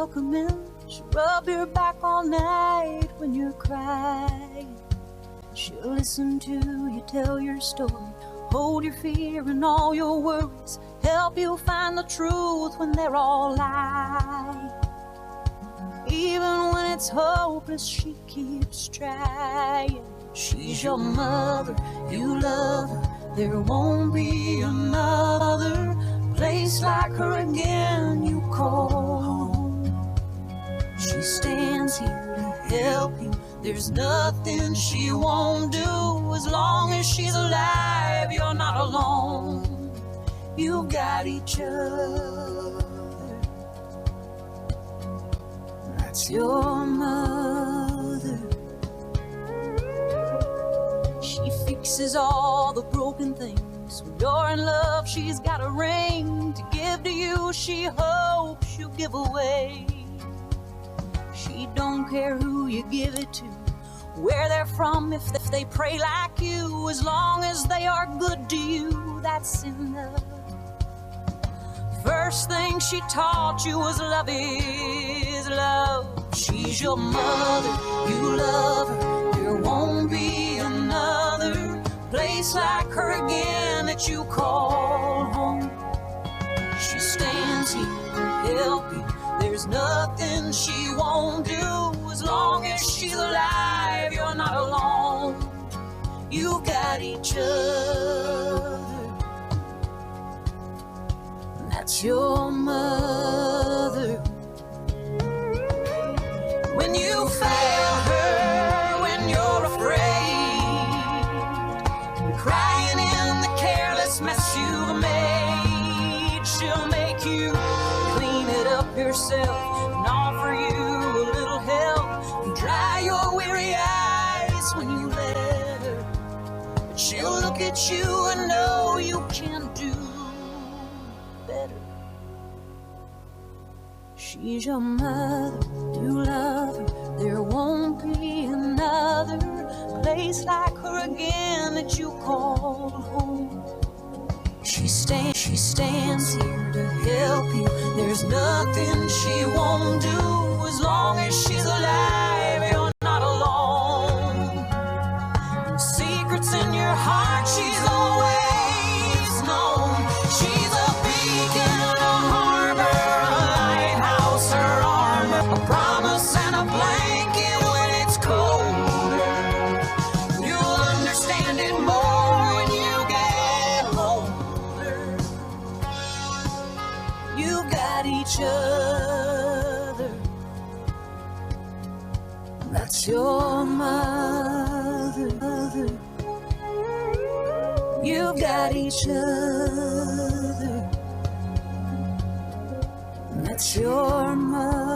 welcoming. She'll rub your back all night when you're crying. She'll listen to you tell your story, hold your fear and all your worries, help you find the truth when they're all lies. Even when it's hopeless, she keeps trying. She's your mother, you love her, there won't be another place like her again you call home. She stands here to help you, there's nothing she won't do. As long as she's alive, you're not alone. You got each other. That's your mother. She fixes all the broken things. When you're in love, she's got a ring to give to you. She hopes you give away. She don't care who you give it to, where they're from, if they pray like you. As long as they are good to you, that's enough. First thing she taught you was love is love. She's your mother, you love her, there won't be another place like her again that you call home. She stands here to help you, there's nothing she won't do. As long as she's alive, you're not alone. You got each other. That's your mother. When you fail her, when you're afraid, and crying in the careless mess you've made, she'll make you clean it up yourself and offer you a little help and dry your weary eyes when you let her. But she'll look at you and know you can do better. She's your mother, you love her, there won't be another place like her again that you call home. She stands here to help you, there's nothing she won't do. As long as she's alive, you're not alone. The secrets in your heart, she's always known. She's a beacon, a harbor, a lighthouse, her armor, a promise and a blanket when it's colder. You'll understand it more when you get older. You got each other. That's your mother. You got each other. That's your mother.